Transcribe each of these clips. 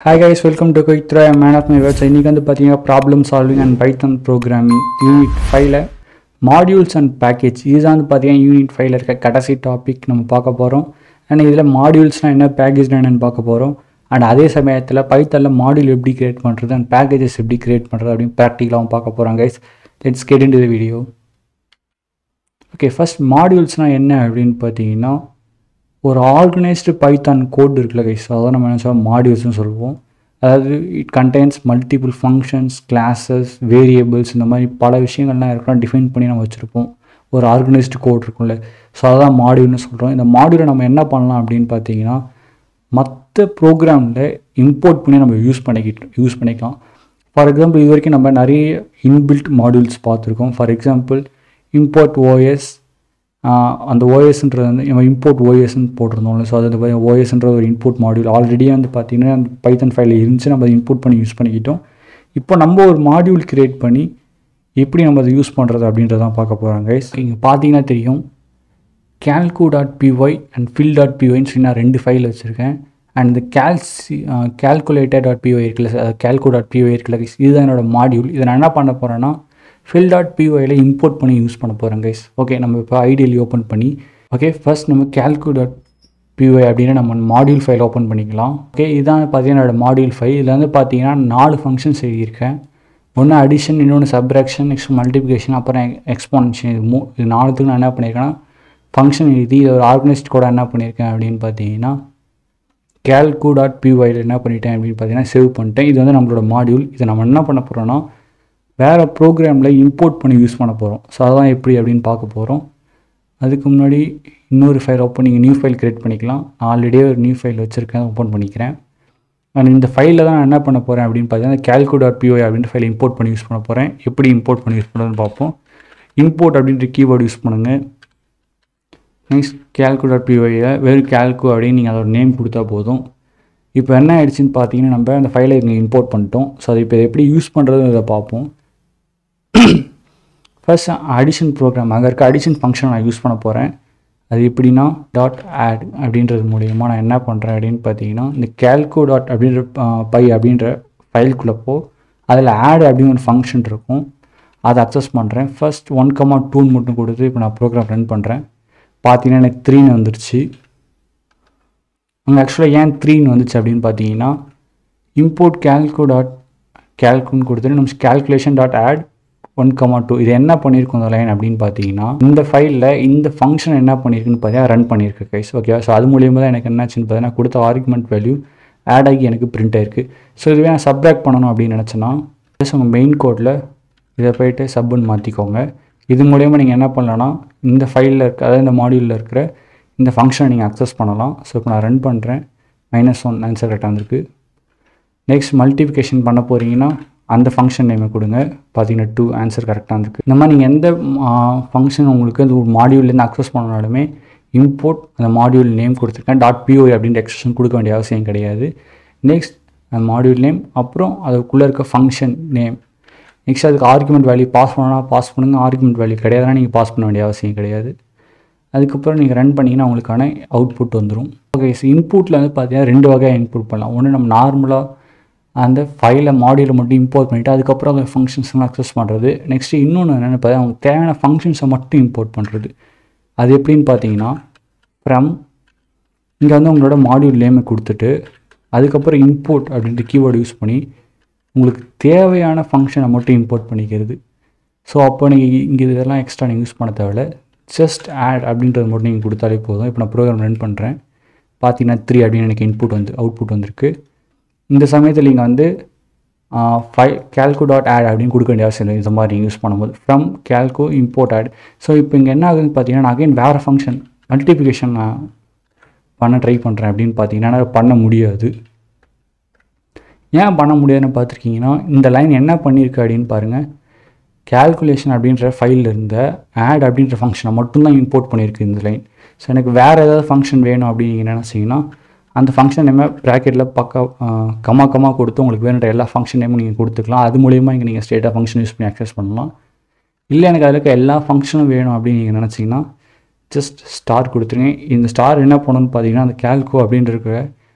Hi guys, welcome to Quick Throw. I'm man of my words. இன்னைக்கு வந்து பார்த்தீங்கன்னா problem solving and Python programming unit 5ல modules and package இதுதான் வந்து பார்த்தீங்கன்னா யூனிட் 5ல இருக்க கடைசி டாபிக் நம்ம பார்க்க போகிறோம். அண்ட் இதில் மாடியூல்ஸ்னால் என்ன, பேக்கேஜ்னால் என்னென்னு பார்க்க போகிறோம். அண்ட் அதே சமயத்தில் பைத்தனில் மாடியூல் எப்படி கிரியேட் பண்ணுறது அண்ட் பேக்கேஜஸ் எப்படி கிரியேட் பண்ணுறது அப்படின்னு ப்ராக்டிக்கலாகவும் பார்க்க போகிறோம் guys. Let's get into the video. Okay, first மாடியூல்ஸ்னால் என்ன அப்படின்னு பார்த்தீங்கன்னா ஒரு ஆர்கனைஸ்டு பைத்தான் கோட் இருக்குல்ல கைஸ், அதான் நம்ம என்ன சொல்லுவோம் மாடியூல்ஸ்னு சொல்லுவோம். அதாவது it contains multiple functions, classes, variables, இந்த மாதிரி பல விஷயங்கள்லாம் இருக்கலாம் டிஃபைன் பண்ணி நம்ம வச்சுருப்போம். ஒரு ஆர்கனைஸ்டு கோட் இருக்கும்ல, ஸோ அதான் மாடியூல்னு சொல்கிறோம். இந்த மாடியூலை நம்ம என்ன பண்ணலாம் அப்படின்னு பார்த்தீங்கன்னா மற்ற ப்ரோக்ராமில் இம்போர்ட் பண்ணி நம்ம யூஸ் பண்ணிக்கலாம். ஃபார் எக்ஸாம்பிள் இது வரைக்கும் நம்ம நிறைய இன்பில்ட் மாடியூல்ஸ் பார்த்துருக்கோம். ஃபார் எக்ஸாம்பிள் இம்போர்ட் ஓஎஸ், அந்த ஓஎஸ்ன்றது வந்து நம்ம இம்போர்ட் ஓஎஸ்ன்னு போட்டிருந்தோம்ல, ஸோ அது ஓஎஸ்ன்ற ஒரு இன்புட் மாடியூல் ஆல்ரெடி வந்து பார்த்திங்கன்னா அந்த பைத்தன் ஃபைலில் இருந்துச்சு, நம்ம அதை இன்புட் பண்ணி யூஸ் பண்ணிக்கிட்டோம். இப்போ நம்ம ஒரு மாடியூல் க்ரியேட் பண்ணி எப்படி நம்ம அதை யூஸ் பண்ணுறது அப்படின்றதான் பார்க்க போகிறாங்க கைஸ். இங்கே பார்த்தீங்கன்னா தெரியும் calcu.py அண்ட் fill.pyன்னு சொல்லி நான் 2 ஃபைல் வச்சுருக்கேன். அண்ட் இந்த calculator.py இருக்குல்ல, calcu.py இருக்குல்ல கைஸ், இதுதான் என்னோடய மாடியூல். இதை நான் என்ன பண்ண போகிறேன்னா fill.pyல இம்போர்ட் பண்ணி யூஸ் பண்ண போகிறேன் கைஸ். ஓகே, நம்ம இப்போ ஐடியலி ஓப்பன் பண்ணி ஓகே ஃபர்ஸ்ட் நம்ம calcu.py அப்படின்னு நம்ம மாடியூல் ஃபைல் ஓப்பன் பண்ணிக்கலாம். ஓகே, இதுதான் பார்த்தீங்கன்னா என்னோடய மாடியூல் ஃபைல். இதில் வந்து பார்த்தீங்கன்னா 4 ஃபங்க்ஷன்ஸ் எழுதியிருக்கேன். ஒன்று அடிஷன், இன்னொன்று சப்ராக்ஷன், நெக்ஸ்ட் மல்டிப்ளிகேஷன், அப்புறம் எக்ஸ்போனன்ஷன். இது 4த்துக்கு நான் என்ன பண்ணியிருக்கேன்னா ஃபங்க்ஷன் எழுதி ஒரு ஆர்கனைஸ்ட் கூட என்ன பண்ணியிருக்கேன் அப்படின்னு பார்த்தீங்கன்னா calcu.pyல என்ன பண்ணிட்டேன் அப்படின்னு பார்த்தீங்கன்னா சேவ் பண்ணிட்டேன். இது வந்து நம்மளோட மாடியூல். இதை நம்ம என்ன பண்ண போகிறோன்னா வேறு ப்ரோக்ராமில் இம்போர்ட் பண்ணி யூஸ் பண்ண போகிறோம். ஸோ அதான் எப்படி அப்படின்னு பார்க்க போகிறோம். அதுக்கு முன்னாடி இன்னொரு ஃபைல் நீங்கள் நியூ ஃபைல் க்ரியேட் பண்ணிக்கலாம். நான் ஆல்ரெடியே ஒரு நியூ ஃபைல் வச்சுருக்கேன், ஓப்பன் பண்ணிக்கிறேன். அண்ட் இந்த ஃபைலில் தான் நான் என்ன பண்ண போகிறேன் அப்படின்னு பார்த்தீங்கன்னா calcu.py அப்படின்ற ஃபைல் இம்போர்ட் பண்ணி யூஸ் பண்ண போகிறேன். எப்படி இம்போர்ட் பண்ணி யூஸ் பண்ணுறதுன்னு பார்ப்போம். இம்போர்ட் அப்படின்ற கீவேர்டு யூஸ் பண்ணுங்கள். நெக்ஸ்ட் calcu.pyல வெறும் calcu அப்படின்னு நீங்கள் அதோட நேம் கொடுத்தா போதும். இப்போ என்ன ஆயிடுச்சுன்னு பார்த்தீங்கன்னா நம்ம அந்த ஃபைலை இங்கே இம்போர்ட் பண்ணிட்டோம். ஸோ அது இப்போ எப்படி யூஸ் பண்ணுறதுன்னு இதை பார்ப்போம். ஃபர்ஸ்ட் அடிஷன் ப்ரோக்ராம், அங்கே இருக்க அடிஷன் ஃபங்க்ஷன் நான் யூஸ் பண்ண போகிறேன். அது எப்படின்னா .add அப்படின்றது மூலயமா நான் என்ன பண்ணுறேன் அப்படின்னு பார்த்தீங்கன்னா இந்த calcu. அப்படின்ற பை அப்படின்ற ஃபைலுக்குள்ளப்போ அதில் ஆட் அப்படின்னு ஒரு ஃபங்க்ஷன் இருக்கும், அதை அக்சஸ் பண்ணுறேன். ஃபர்ஸ்ட் 1,2 மட்டும் கொடுத்து இப்போ நான் ப்ரோக்ராம் ரன் பண்ணுறேன். பார்த்தீங்கன்னா எனக்கு 3 வந்துருச்சு. அங்கே ஆக்சுவலாக ஏன் 3 வந்துச்சு அப்படின்னு பார்த்தீங்கன்னா இம்போர்ட் calcuன்னு கொடுத்துட்டு நம்ம calculation.add 1,2 இது என்ன பண்ணியிருக்கோம் இந்த லைன் அப்படின்னு பார்த்தீங்கன்னா இந்த ஃபைலில் இந்த ஃபங்க்ஷன் என்ன பண்ணியிருக்குன்னு பார்த்தீங்கன்னா ரன் பண்ணியிருக்கு கைஸ். ஓகேவா, ஸோ அது மூலியமாக தான் எனக்கு என்னாச்சுன்னு பார்த்தீங்கன்னா கொடுத்த ஆர்குமெண்ட் வேல்யூ ஆட் ஆகி எனக்கு பிரிண்ட் ஆயிருக்கு. ஸோ இதுவே நான் சப்ராக்ட் பண்ணணும் அப்படின்னு நினச்சேன்னா ப்ளஸ் உங்கள் மெயின் கோடில் இதை போய்ட்டு சப்புன்னு மாற்றிக்கோங்க. இது மூலயமா நீங்கள் என்ன பண்ணலான்னா இந்த ஃபைலில் இருக்க, அதாவது இந்த மாடியூலில் இருக்கிற இந்த ஃபங்க்ஷனை நீங்கள் அக்சஸ் பண்ணலாம். ஸோ இப்போ நான் ரன் பண்ணுறேன். -1 ஆன்சர் கரெக்டாக வந்திருக்கு. நெக்ஸ்ட் மல்டிப்ளிகேஷன் பண்ண போகிறீங்கன்னா அந்த ஃபங்க்ஷன் நேமை கொடுங்க. பார்த்தீங்கன்னா 2 ஆன்சர் கரெக்டாக இருக்குது. இந்த மாதிரி நீங்கள் எந்த ஃபங்க்ஷன் உங்களுக்கு அந்த ஒரு மாடியூல்லேருந்து அக்சஸ் பண்ணாலுமே இம்போர்ட் அந்த மாடியூல் நேம் கொடுத்துருக்கேன். .py அப்படின்ற எக்ஸ்டென்ஷன் கொடுக்க வேண்டிய அவசியம் கிடையாது. நெக்ஸ்ட் அந்த மாடியூல் நேம், அப்புறம் அதுக்குள்ளே இருக்க ஃபங்க்ஷன் நேம். நெக்ஸ்ட் அதுக்கு ஆர்குமெண்ட் வேல்யூ பாஸ் பண்ணணும்னா பாஸ் பண்ணுங்கள், ஆர்குமெண்ட் வேல்யூ கிடையாதுன்னா நீங்கள் பாஸ் பண்ண வேண்டிய அவசியம் கிடையாது. அதுக்கப்புறம் நீங்கள் ரன் பண்ணிங்கன்னா உங்களுக்கான அவுட்புட் வந்துடும். ஓகே, ஸோ இன்புட்டில் வந்து பார்த்தீங்கன்னா 2 வகையாக இன்புட் பண்ணலாம். ஒன்று நம்ம நார்மலாக அந்த ஃபைலை மாடியூலை மட்டும் இம்போர்ட் பண்ணிவிட்டு அதுக்கப்புறம் அந்த ஃபங்க்ஷன்ஸ்லாம் அக்சஸ் பண்ணுறது. நெக்ஸ்ட்டு இன்னொன்று என்னென்னு பார்த்தா அவங்க தேவையான ஃபங்க்ஷன்ஸை மட்டும் இம்போர்ட் பண்ணுறது. அது எப்படின்னு பார்த்தீங்கன்னா ஃப்ரம் இங்கே வந்து உங்களோட மாடியூல் நேமை கொடுத்துட்டு அதுக்கப்புறம் இம்போர்ட் அப்படின்ற கீவேர்டு யூஸ் பண்ணி உங்களுக்கு தேவையான ஃபங்க்ஷனை மட்டும் இம்போர்ட் பண்ணிக்கிறது. ஸோ அப்போ நீங்கள் இங்கே இதெல்லாம் எக்ஸ்ட்ரா நீங்கள் யூஸ் பண்ண தேவையில்ல, ஜஸ்ட் ஆட் அப்படின்றது மட்டும் நீங்கள் கொடுத்தாலே போதும். இப்போ நான் ப்ரோக்ராம் ரன் பண்ணுறேன். பார்த்தீங்கன்னா 3 அப்படின்னு எனக்கு அவுட்புட் வந்திருக்கு. இந்த சமயத்தில் நீங்கள் வந்து calcu.add அப்படின்னு கொடுக்க வேண்டிய அவசியம் இல்லை. இந்த மாதிரி நீங்கள் யூஸ் பண்ணும்போது from calcu import add. So இப்போ இங்கே என்ன ஆகுதுன்னு பார்த்தீங்கன்னா நான் அகைன் வேறு ஃபங்க்ஷன் மல்டிப்ளிகேஷன் நான் பண்ண ட்ரை பண்ணுறேன் அப்படின்னு பார்த்தீங்கன்னா நான் பண்ண முடியாது. ஏன் பண்ண முடியாதுன்னு பார்த்துருக்கீங்கன்னா இந்த லைன் என்ன பண்ணியிருக்கு அப்படின்னு பாருங்கள். calculation அப்படின்ற ஃபைலில் இருந்த ஆட் அப்படின்ற ஃபங்க்ஷனை மட்டும்தான் இம்போர்ட் பண்ணியிருக்கு இந்த லைன். ஸோ எனக்கு வேறு ஏதாவது ஃபங்க்ஷன் வேணும் அப்படின்னு நீங்கள் என்ன செய்யணும், அந்த ஃபங்க்ஷன் நேமை ப்ராக்கெட்டில் கமா கொடுத்து உங்களுக்கு வேணுன்ற எல்லா ஃபங்க்ஷன் நேமும் நீங்கள் கொடுத்துக்கலாம். அது மூலிமா இங்கே நீங்கள் ஸ்ட்ரெயிட்டாக ஃபங்க்ஷன் யூஸ் பண்ணி அக்சஸ் பண்ணலாம். இல்லை எனக்கு அதில் இருக்க எல்லா ஃபங்க்ஷனும் வேணும் அப்படின்னு நீங்கள் நினச்சிங்கன்னா ஜஸ்ட் ஸ்டார் கொடுத்துருங்க. இந்த ஸ்டார் என்ன பண்ணணும்னு பார்த்தீங்கன்னா அந்த calcu அப்படின்ற இருக்கிற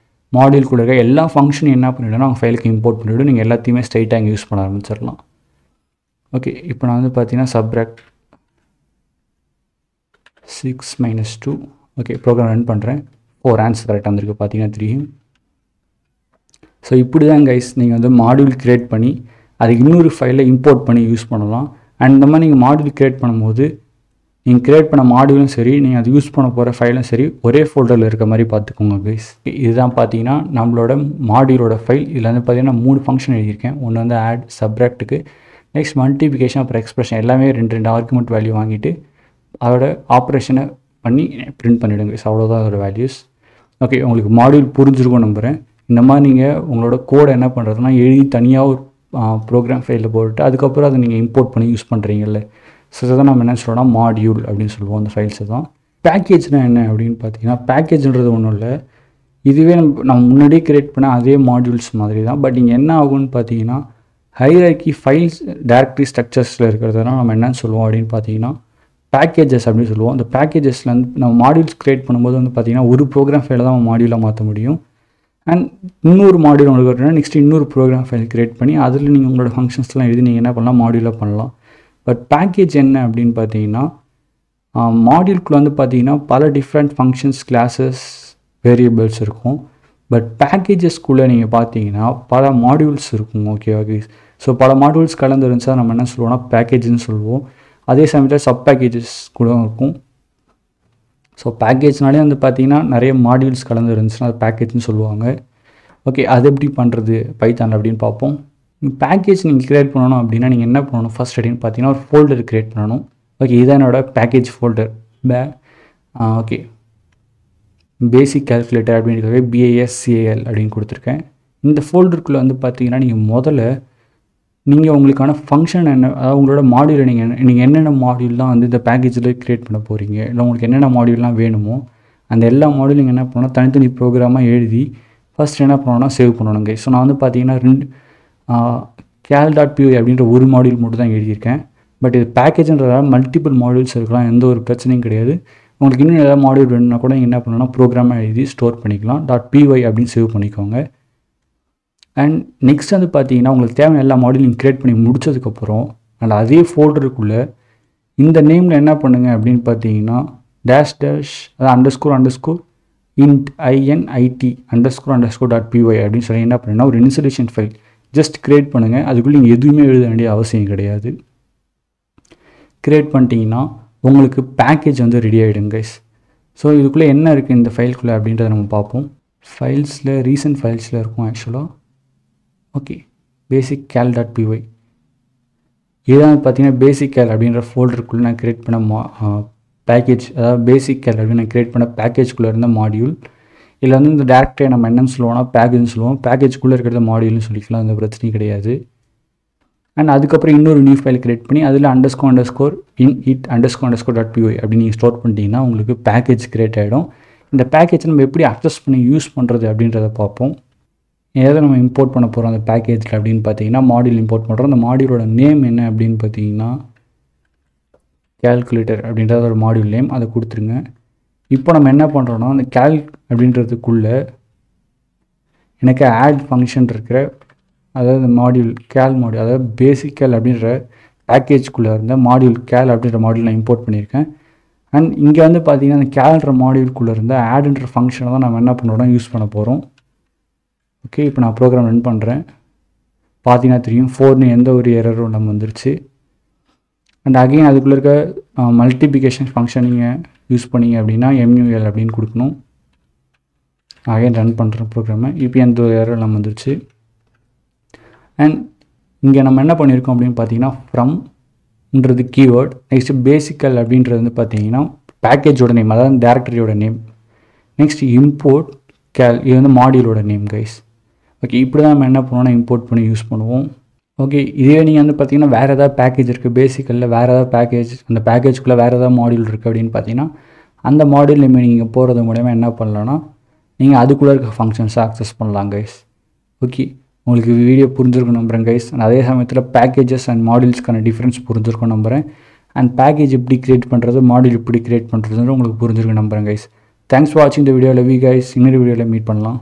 மாடியூல்குள்ளே இருக்க எல்லா ஃபங்க்ஷனும் என்ன பண்ணிவிடுன்னா அவங்க ஃபைலுக்கு இம்போர்ட் பண்ணிவிடும். நீங்கள் எல்லாத்தையுமே ஸ்ட்ரைட்டாக இங்கே யூஸ் பண்ண ஆரம்பிச்சிடலாம். ஓகே, இப்போ நான் வந்து பார்த்தீங்கன்னா சப்ராக்ட் 6 - 2. ஓகே, ப்ரோக்ராம் ரன் பண்ணுறேன். 4 ஆன்சர் கரெக்டாக வந்திருக்கு பார்த்தீங்கன்னா 3. ஸோ இப்படி தான் கைஸ் நீங்கள் வந்து மாடியூல் க்ரியேட் பண்ணி அதுக்கு இன்னொரு ஃபைலை இம்போர்ட் பண்ணி யூஸ் பண்ணலாம். அண்ட் இந்த மாதிரி நீங்கள் மாடியூல் க்ரியேட் பண்ணும்போது நீங்கள் க்ரியேட் பண்ண மாடியூலும் சரி, நீங்கள் அது யூஸ் பண்ண போகிற ஃபைலும் சரி, ஒரே ஃபோல்டரில் இருக்க மாதிரி பார்த்துக்கோங்க கைஸ். இதுதான் பார்த்தீங்கன்னா நம்மளோட மாடியூலோட ஃபைல். இதில் வந்து பார்த்தீங்கன்னா 3 ஃபங்க்ஷன் எழுதியிருக்கேன். ஒன்று வந்து ஆட் சப்ராக்ட்டுக்கு, நெக்ஸ்ட் மல்டிபிகேஷன், அப்புறம் எக்ஸ்பிரஷன் எல்லாமே 2 ஆர்குமெண்ட் வேல்யூ வாங்கிட்டு அதோட ஆப்ரேஷனை பண்ணி பிரிண்ட் பண்ணிவிடுங்க கைஸ். அவ்வளோதான் அதோட வேல்யூஸ். ஓகே, உங்களுக்கு மாடியூல் புரிஞ்சிருக்கும் நம்புகிறேன். இந்த மாதிரி நீங்கள் உங்களோட கோடை என்ன பண்ணுறதுனா எழுதி தனியாக ஒரு ப்ரோக்ராம் ஃபைலில் போட்டு அதுக்கப்புறம் அதை நீங்கள் இம்போர்ட் பண்ணி யூஸ் பண்ணுறீங்கல்ல. ஸோ இதை தான் நம்ம என்ன சொல்கிறோம்னா மாடியூல் அப்படின்னு சொல்லுவோம். அந்த ஃபைல்ஸை தான். பேக்கேஜ்னால் என்ன அப்படின்னு பார்த்தீங்கன்னா, பேக்கேஜ்ன்றது ஒன்றும் இல்லை, இதுவே நம்ம முன்னாடியே க்ரியேட் பண்ண அதே மாடியூல்ஸ் மாதிரி தான். பட் இங்கே என்ன ஆகும்னு பார்த்தீங்கன்னா, ஹைரார்கி ஃபைல்ஸ் டைரக்டரி ஸ்ட்ரக்சர்ஸில் இருக்கிறதுனால நம்ம என்னன்னு சொல்லுவோம் அப்படின்னு பார்த்தீங்கன்னா பேக்கேஜஸ் அப்படின்னு சொல்லுவோம். அந்த பேக்கேஜஸில் வந்து நம்ம மாடியூல்ஸ் க்ரியேட் பண்ணும்போது வந்து பார்த்தீங்கன்னா ஒரு ப்ரோக்ராம் ஃபைலை தான் நம்ம மாடியூலாக மாற்ற முடியும். அண்ட் இன்னொரு மாடியூல் உங்களுக்கு வரணும்னா நெக்ஸ்ட் இன்னொரு ப்ரோக்ராம் ஃபைல் க்ரியேட் பண்ணி அதில் நீங்கள் உங்களோட ஃபங்க்ஷன்ஸ்லாம் எழுதி நீங்கள் என்ன பண்ணலாம், மாடியூலாக பண்ணலாம். பட் பேக்கேஜ் என்ன அப்படின்னு பார்த்தீங்கன்னா, மாடியூல்குள்ளே வந்து பார்த்தீங்கன்னா பல டிஃப்ரெண்ட் ஃபங்க்ஷன்ஸ், கிளாஸஸ், வேரியபிள்ஸ் இருக்கும். பட் பேக்கேஜஸ்குள்ளே நீங்கள் பார்த்தீங்கன்னா பல மாடியூல்ஸ் இருக்கும். ஓகே, ஸோ பல மாடியூல்ஸ் கலந்து இருந்துச்சா நம்ம என்ன சொல்லுவோம்னா பேக்கேஜ்னு சொல்லுவோம். அதே சமயத்தில் சப் பேக்கேஜஸ் கூட இருக்கும். ஸோ பேக்கேஜ்னாலே வந்து பார்த்தீங்கன்னா நிறைய மாடியூல்ஸ் கலந்து இருந்துச்சுன்னா அது பேக்கேஜ்னு சொல்லுவாங்க. ஓகே, அது எப்படி பண்ணுறது பைத்தானில் அப்படின்னு பார்ப்போம். பேக்கேஜ் நீங்கள் க்ரியேட் பண்ணணும் அப்படின்னா நீங்கள் என்ன பண்ணணும் ஃபஸ்ட் அப்படின்னு பார்த்தீங்கன்னா ஒரு ஃபோல்டர் க்ரியேட் பண்ணணும். ஓகே, இதுதான் என்னோட பேக்கேஜ் ஃபோல்டர். ஓகே, பேசிக் கால்குலேட்டர் அப்படின்றத BASCAL அப்படின்னு கொடுத்துருக்கேன். இந்த ஃபோல்டருக்குள்ளே வந்து பார்த்தீங்கன்னா நீங்கள் உங்களுக்கான ஃபங்க்ஷன் என்ன, அதாவது உங்களோட மாடியூலை நீங்கள் என்னென்ன மாடியூல்லாம் வந்து இந்த பேக்கேஜில் க்ரியேட் பண்ண போகிறீங்க, இல்லை உங்களுக்கு என்னென்ன மாடியூல்லாம் வேணுமோ அந்த எல்லா மாடியூலும் நீங்கள் என்ன பண்ணணும் தனித்தனி ப்ரோக்ராமாக எழுதி ஃபஸ்ட் என்ன பண்ணணும்னா சேவ் பண்ணணுங்க. ஸோ நான் வந்து பார்த்தீங்கன்னா cal.py அப்படின்ற ஒரு மாடியூல் மட்டும் தான் எழுதியிருக்கேன். பட் இது பேக்கேஜ்ன்றதால மல்டிபிள் மாடியூல்ஸ் இருக்கலாம், எந்த ஒரு பிரச்சனையும் கிடையாது. உங்களுக்கு இன்னும் ஏதாவது மாடியூல் வேணும்னா கூட நீங்கள் என்ன பண்ணணும்னா ப்ரோக்ராமாக எழுதி ஸ்டோர் பண்ணிக்கலாம். .py அப்படின்னு சேவ் பண்ணிக்கோங்க. அண்ட் நெக்ஸ்ட் வந்து பார்த்தீங்கன்னா உங்களுக்கு தேவையான எல்லா மாடியூலையும் க்ரியேட் பண்ணி முடிச்சதுக்கப்புறம் அண்ட் அதே ஃபோல்டருக்குள்ளே இந்த நேமில் என்ன பண்ணுங்கள் அப்படின்னு பார்த்தீங்கன்னா -- int .py அப்படின்னு சொல்லி என்ன பண்ணுன்னா ஒரு இன்ஸ்டலேஷன் ஃபைல் ஜஸ்ட் க்ரியேட் பண்ணுங்கள். அதுக்குள்ளே நீங்கள் எதுவுமே எழுத வேண்டிய அவசியம் கிடையாது. க்ரியேட் பண்ணிட்டீங்கன்னா உங்களுக்கு பேக்கேஜ் வந்து ரெடி ஆகிடும் கைஸ். ஸோ இதுக்குள்ளே என்ன இருக்குது இந்த ஃபைல்குள்ளே அப்படின்றத நம்ம பார்ப்போம். ஃபைல்ஸில் ரீசன்ட் ஃபைல்ஸில் இருக்கும் ஆக்சுவலாக. ஓகே, பேசிக் cal.py இதுதான் பார்த்தீங்கன்னா பேசிக் கேல் அப்படின்ற ஃபோல்டருக்குள்ளே நான் க்ரியேட் பண்ண பேக்கேஜ், அதாவது பேசிக் கேல் அப்படின்னு நான் க்ரியேட் பண்ண பேக்கேஜ்குள்ளே இருந்த மாடியூல். இதில் வந்து இந்த டேரக்டரை நம்ம என்னன்னு சொல்லுவோம்னா பேக்கேஜ்னு சொல்லுவோம். பேக்கேஜ்குள்ளே இருக்கிறத மாடியூல்னு சொல்லிக்கலாம், அந்த பிரச்சனையும் கிடையாது. அண்ட் அதுக்கப்புறம் இன்னொரு நியூ ஃபைல் க்ரியேட் பண்ணி அதில் _it__.py அப்படின்னு நீங்கள் ஸ்டோர் பண்ணிட்டீங்கன்னா உங்களுக்கு பேக்கேஜ் க்ரியேட் ஆகிடும். இந்த பேக்கேஜ் நம்ம எப்படி அக்சஸ் பண்ணி யூஸ் பண்ணுறது அப்படின்றத பார்ப்போம். எதை நம்ம இம்போர்ட் பண்ண போகிறோம் அந்த பேக்கேஜில் அப்படின்னு பார்த்தீங்கன்னா மாடியூல் இம்போர்ட் பண்ணுறோம். அந்த மாடியூலோட நேம் என்ன அப்படின்னு பார்த்தீங்கன்னா கால்குலேட்டர் அப்படின்றது ஒரு மாடியூல் நேம், அதை கொடுத்துருங்க. இப்போ நம்ம என்ன பண்ணுறோன்னா அந்த அப்படின்றதுக்குள்ளே எனக்கு ஆட் ஃபங்க்ஷன் இருக்கிற, அதாவது மாடியூல் மாடியூல், அதாவது பேசிக் கேல் அப்படின்ற பேக்கேஜ்குள்ளே இருந்த மாடியூல் அப்படின்ற மாடியூல் நான் இம்போர்ட் பண்ணியிருக்கேன். அண்ட் இங்கே வந்து பார்த்தீங்கன்னா அந்த கேல்ன்ற மாடியூல்குள்ளே இருந்த ஆட்ன்ற ஃபங்க்ஷனை தான் நம்ம என்ன பண்ணுறோம் யூஸ் பண்ண போகிறோம். ஓகே, இப்போ நான் ப்ரோக்ராம் ரன் பண்ணுறேன். பார்த்தீங்கன்னா தெரியும் 4ன்னு எந்த ஒரு எரரும் நம்ம வந்துருச்சு. அண்ட் அகைன் அதுக்குள்ளே இருக்க மல்டிபிகேஷன் ஃபங்க்ஷன் நீங்கள் யூஸ் பண்ணிங்க அப்படின்னா MUL அப்படின்னு கொடுக்கணும். அகைன் ரன் பண்ணுறேன் ப்ரோக்ராமை. இப்போ எந்த ஒரு எரர் நம்ம வந்துருச்சு. அண்ட் இங்கே நம்ம என்ன பண்ணியிருக்கோம் அப்படின்னு பார்த்தீங்கன்னா ஃப்ரம்ன்றது கீவேர்ட், நெக்ஸ்ட்டு பேசிக்கல் அப்படின்றது வந்து பார்த்தீங்கன்னா பேக்கேஜோட நேம், அதாவது டேரக்டரியோட நேம். நெக்ஸ்ட் இம்போர்ட் கேல், இது வந்து மாடியூலோட நேம் கைஸ். ஓகே, இப்படி தான் நம்ம என்ன பண்ணுவோம்னா இம்போர்ட் பண்ணி யூஸ் பண்ணுவோம். ஓகே, இதே நீங்கள் வந்து பார்த்தீங்கன்னா வேறு ஏதாவது பேக்கேஜ் இருக்குது பேசிக்கலில், வேறு ஏதாவது பேக்கேஜ், அந்த பேக்கேஜுக்குள்ளே வேறு ஏதாவது மாடியூல் இருக்குது அப்படின்னு பார்த்தீங்கன்னா அந்த மாடியூல் நீங்கள் போகிறது மூலயமா என்ன பண்ணலான்னா நீங்கள் அதுக்குள்ளே இருக்க ஃபங்க்ஷன்ஸை ஆக்சஸ் பண்ணலாம் கைஸ். ஓகே, உங்களுக்கு வீடியோ புரிஞ்சிருக்கும் நம்புகிறேன் கைஸ். அதே சமயத்தில் பேக்கேஜஸ் அண்ட் மாடியூல்ஸ்க்கான டிஃப்ரென்ஸ் புரிஞ்சிருக்கும் நம்புகிறேன். அண்ட் பேக்கேஜ் எப்படி க்ரியேட் பண்ணுறது, மாடியூல் எப்படி க்ரியேட் பண்ணுறதுன்னு உங்களுக்கு புரிஞ்சிருக்கும் நம்புகிறேன் கைஸ். தேங்க்ஸ் ஃபார் வாட்சிங் இந்த வீடியோ. Love you guys. இன்னொரு வீடியோவில் மீட் பண்ணலாம்.